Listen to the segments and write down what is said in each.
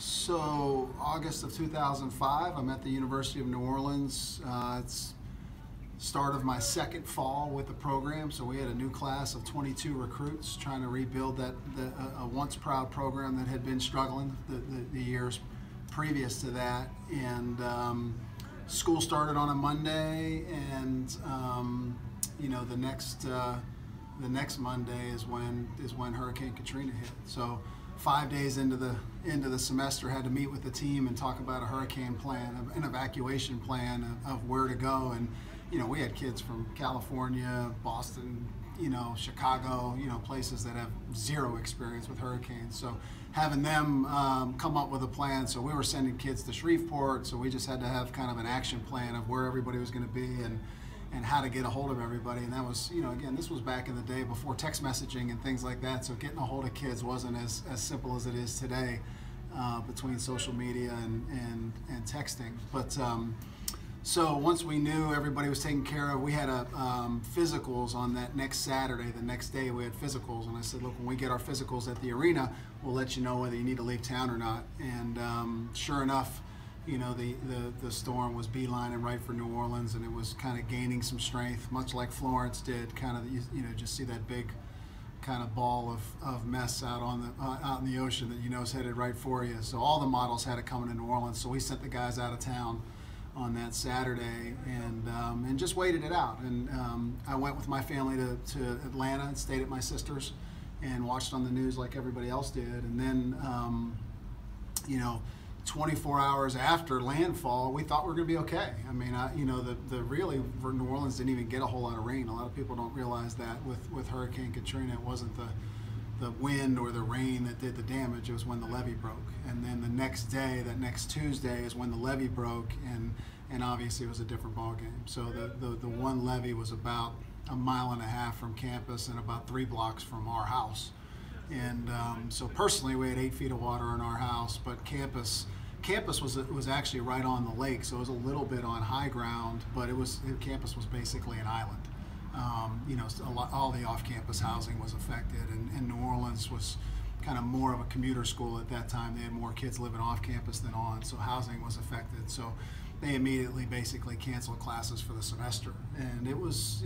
So August of 2005, I'm at the University of New Orleans. It's start of my second fall with the program. So we had a new class of 22 recruits trying to rebuild a once proud program that had been struggling the years previous to that. And school started on a Monday, and the next Monday is when Hurricane Katrina hit. So 5 days into the semester, had to meet with the team and talk about a hurricane plan, an evacuation plan of where to go. And we had kids from California, Boston, Chicago, places that have zero experience with hurricanes. So having them come up with a plan. So we were sending kids to Shreveport, so we just had to have kind of an action plan of where everybody was going to be and how to get a hold of everybody. And that was, again, this was back in the day before text messaging and things like that. So getting a hold of kids wasn't as simple as it is today between social media and texting. But so once we knew everybody was taken care of, we had physicals on that next Saturday. The next day we had physicals, and I said, look, when we get our physicals at the arena, we'll let you know whether you need to leave town or not. And sure enough, the storm was beelining right for New Orleans, and it was kind of gaining some strength, much like Florence did. Kind of, just see that big kind of ball of mess out in the ocean that is headed right for you. So all the models had it coming to New Orleans. So we sent the guys out of town on that Saturday and just waited it out. And I went with my family to Atlanta and stayed at my sister's and watched on the news like everybody else did. And then 24 hours after landfall, we thought we were going to be okay. I mean, really, New Orleans didn't even get a whole lot of rain. A lot of people don't realize that with Hurricane Katrina, it wasn't the wind or the rain that did the damage. It was when the levee broke. And then the next day, that next Tuesday, is when the levee broke, and obviously it was a different ball game. So the one levee was about 1.5 miles from campus and about 3 blocks from our house. And so personally, we had 8 feet of water in our house, but campus was actually right on the lake, so it was a little bit on high ground, but campus was basically an island. All the off-campus housing was affected, and New Orleans was kind of more of a commuter school at that time. They had more kids living off campus than on, so housing was affected. So they immediately basically canceled classes for the semester, and it was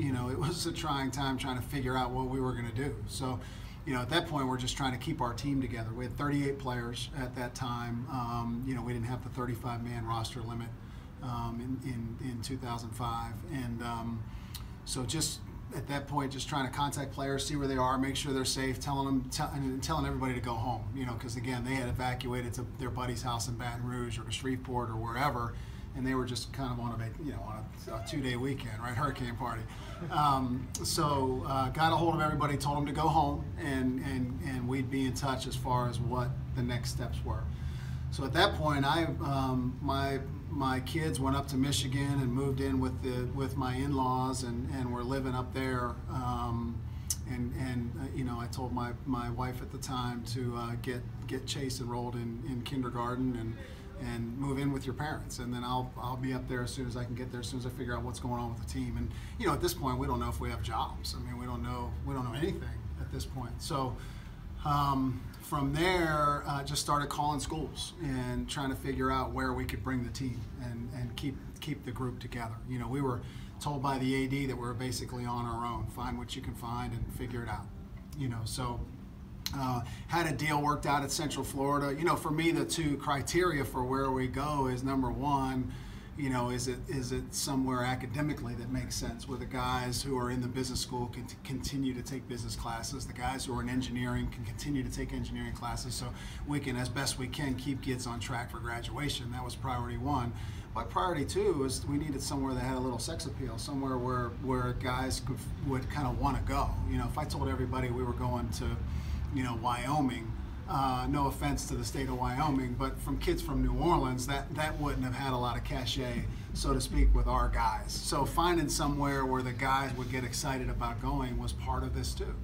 a trying time trying to figure out what we were going to do. So at that point, we're just trying to keep our team together. We had 38 players at that time. We didn't have the 35-man roster limit in 2005, and so just at that point, just trying to contact players, see where they are, make sure they're safe, telling everybody to go home. Because again, they had evacuated to their buddy's house in Baton Rouge or to Shreveport or wherever, and they were just kind of on a 2-day weekend, right? Hurricane party. So got a hold of everybody, told them to go home, and we'd be in touch as far as what the next steps were. So at that point, my kids went up to Michigan and moved in with my in-laws, and were living up there. I told my wife at the time to get Chase enrolled in kindergarten and move in with your parents, and then I'll be up there as soon as I can get there, as soon as I figure out what's going on with the team. And at this point, we don't know if we have jobs. I mean, we don't know anything at this point. So from there, just started calling schools and trying to figure out where we could bring the team and keep the group together. We were told by the AD that we were basically on our own. Find what you can find and figure it out. So had a deal worked out at Central Florida. For me, the 2 criteria for where we go is, number one, is it somewhere academically that makes sense, where the guys who are in the business school can continue to take business classes, the guys who are in engineering can continue to take engineering classes, so we can, as best we can, keep kids on track for graduation. That was priority 1. But priority 2 is we needed somewhere that had a little sex appeal, somewhere where guys would kind of want to go. If I told everybody we were going to Wyoming, no offense to the state of Wyoming, but from kids from New Orleans, that wouldn't have had a lot of cachet, so to speak, with our guys. So finding somewhere where the guys would get excited about going was part of this too.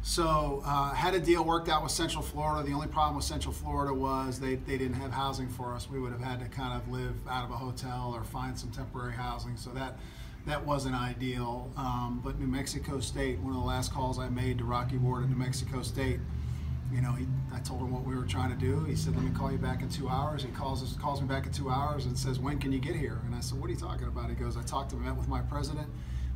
So had a deal worked out with Central Florida. The only problem with Central Florida was they didn't have housing for us. We would have had to kind of live out of a hotel or find some temporary housing. So that wasn't ideal. But New Mexico State, one of the last calls I made to Rocky Ward at New Mexico State, I told him what we were trying to do. He said, let me call you back in 2 hours. He calls me back in 2 hours and says, when can you get here? And I said, what are you talking about? He goes, I met with my president,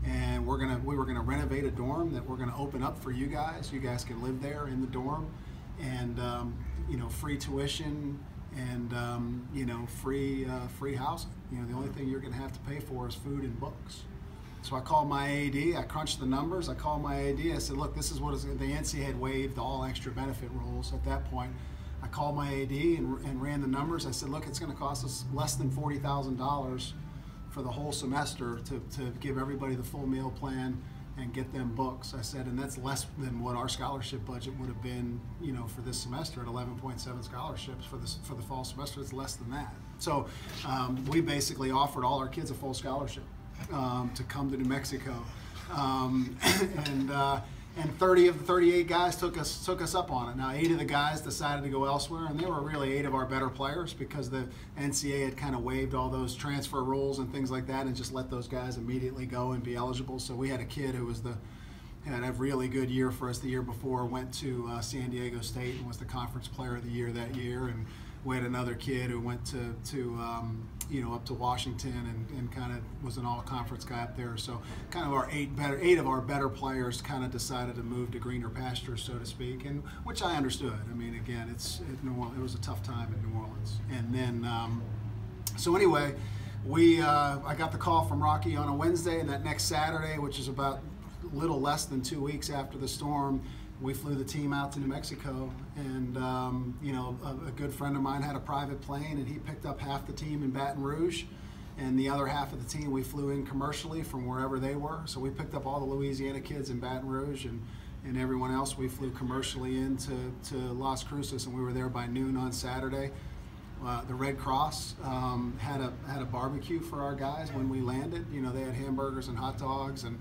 and we were gonna renovate a dorm that we're gonna open up for you guys. You guys can live there in the dorm, and free tuition, and free housing. The only thing you're gonna have to pay for is food and books. So I called my AD, I crunched the numbers, I called my AD, I said, look, this is what the NCAA had waived all extra benefit rules at that point. I called my AD and ran the numbers. I said, look, it's going to cost us less than $40,000 for the whole semester to give everybody the full meal plan and get them books. I said, and that's less than what our scholarship budget would have been, for this semester at 11.7 scholarships for the fall semester. It's less than that. So we basically offered all our kids a full scholarship to come to New Mexico, and 30 of the 38 guys took us up on it. Now 8 of the guys decided to go elsewhere, and they were really 8 of our better players because the NCAA had kind of waived all those transfer rules and things like that and just let those guys immediately go and be eligible. So we had a kid who had a really good year for us the year before, went to San Diego State and was the conference player of the year that year, and we had another kid who went up to Washington and kind of was an all-conference guy up there. So kind of our 8 of our better players kind of decided to move to greener pastures, so to speak, and which I understood. I mean, again, it was a tough time in New Orleans. And then, so anyway, I got the call from Rocky on a Wednesday, and that next Saturday, which is about a little less than 2 weeks after the storm, we flew the team out to New Mexico, and a good friend of mine had a private plane, and he picked up half the team in Baton Rouge, and the other half of the team we flew in commercially from wherever they were. So we picked up all the Louisiana kids in Baton Rouge, and everyone else we flew commercially into Las Cruces, and we were there by noon on Saturday. The Red Cross had a barbecue for our guys when we landed. They had hamburgers and hot dogs, and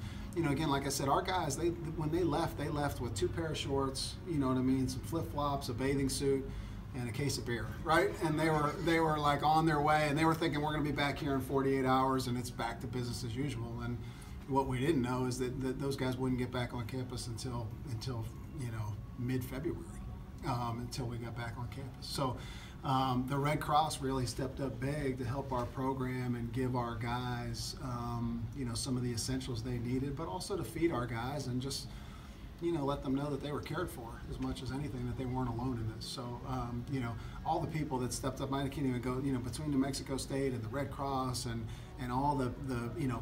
again, like I said, our guys, when they left with 2 pair of shorts, some flip-flops, a bathing suit, and a case of beer, right? And they were like on their way, and they were thinking we're going to be back here in 48 hours, and it's back to business as usual. And what we didn't know is that those guys wouldn't get back on campus until mid-February, until we got back on campus. So the Red Cross really stepped up big to help our program and give our guys, some of the essentials they needed, but also to feed our guys and just, let them know that they were cared for as much as anything, that they weren't alone in this. So, all the people that stepped up, I can't even go, between New Mexico State and the Red Cross and all the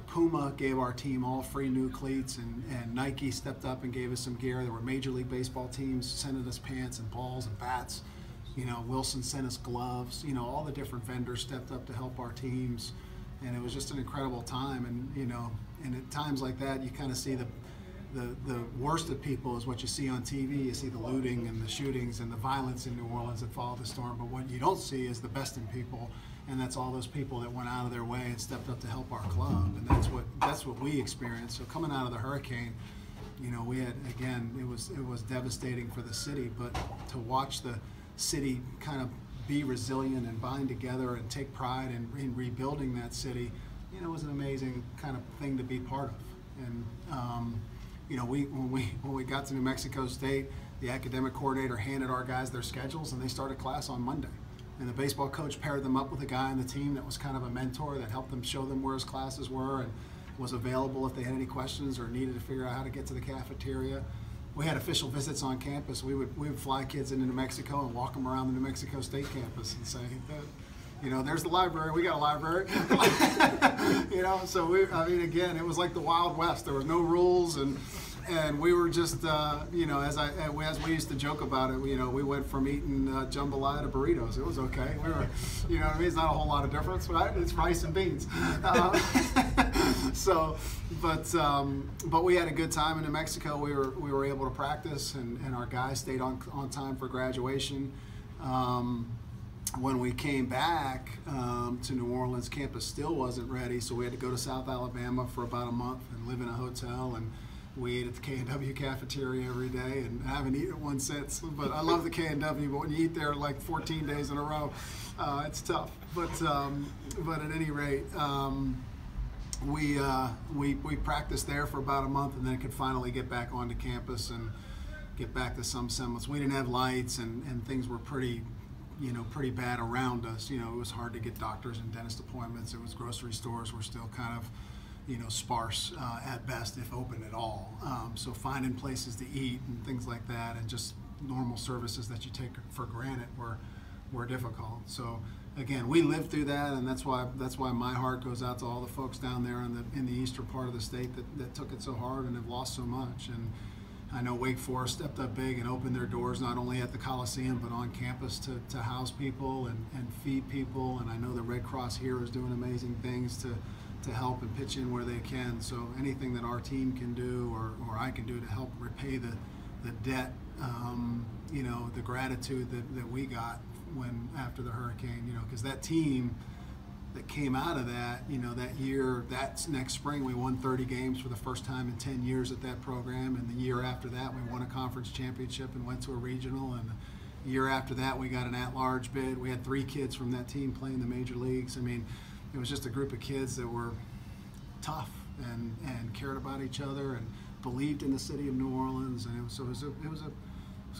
Puma gave our team all free new cleats, and Nike stepped up and gave us some gear. There were Major League Baseball teams sending us pants and balls and bats. Wilson sent us gloves. All the different vendors stepped up to help our teams, and it was just an incredible time. And at times like that, you kind of see the worst of people is what you see on TV. You see the looting and the shootings and the violence in New Orleans that followed the storm. But what you don't see is the best in people, and that's all those people that went out of their way and stepped up to help our club. And that's what we experienced. So coming out of the hurricane, we had, again, it was devastating for the city, but to watch the city kind of be resilient and bind together and take pride in rebuilding that city, was an amazing kind of thing to be part of. And when we got to New Mexico State, the academic coordinator handed our guys their schedules, and they started class on Monday. And the baseball coach paired them up with a guy on the team that was kind of a mentor that helped them show them where his classes were and was available if they had any questions or needed to figure out how to get to the cafeteria. We had official visits on campus. We would fly kids into New Mexico and walk them around the New Mexico State campus and say, there's the library. We got a library. So again, it was like the Wild West. There was no rules, and we were just, as we used to joke about it, we went from eating jambalaya to burritos. It was okay. We were, it's not a whole lot of difference, right? It's rice and beans. But we had a good time in New Mexico. We were able to practice, and our guys stayed on time for graduation. When we came back to New Orleans, campus still wasn't ready, so we had to go to South Alabama for about a month and live in a hotel, and we ate at the K&W cafeteria every day, and I haven't eaten one since. But I love the K&W, but when you eat there like 14 days in a row, it's tough. But at any rate, we practiced there for about a month, and then could finally get back onto campus. And get back to some semblance. We didn't have lights, and things were pretty bad around us. It was hard to get doctors and dentist appointments. It was grocery stores were still kind of, sparse at best, if open at all. So finding places to eat and things like that, and just normal services that you take for granted were difficult. So again, we lived through that, and that's why my heart goes out to all the folks down there in the eastern part of the state that took it so hard and have lost so much. And I know Wake Forest stepped up big and opened their doors not only at the Coliseum but on campus to house people and feed people. And I know the Red Cross here is doing amazing things to help and pitch in where they can. So anything that our team can do or I can do to help repay the debt, the gratitude that we got after the hurricane, because that team that came out of that, that year, that next spring, we won 30 games for the first time in 10 years at that program. And the year after that, we won a conference championship and went to a regional. And the year after that, we got an at-large bid. We had 3 kids from that team playing the major leagues. I mean, it was just a group of kids that were tough and cared about each other and believed in the city of New Orleans. And it was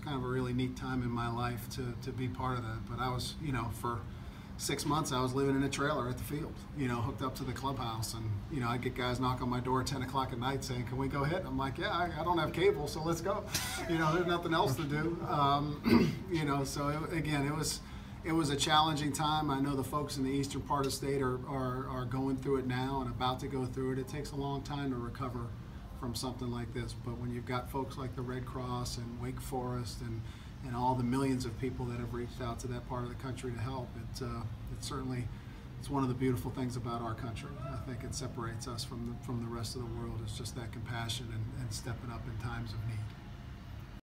kind of a really neat time in my life to be part of that. But I was, for 6 months I was living in a trailer at the field, hooked up to the clubhouse, and I'd get guys knock on my door at 10 o'clock at night saying, "Can we go hit?" I'm like, "Yeah, I don't have cable, so let's go." There's nothing else to do. So again, it was a challenging time. I know the folks in the eastern part of the state are going through it now and about to go through it. It takes a long time to recover from something like this, but when you've got folks like the Red Cross and Wake Forest and all the millions of people that have reached out to that part of the country to help, it's one of the beautiful things about our country. I think it separates us from the rest of the world. It's just that compassion and stepping up in times of need.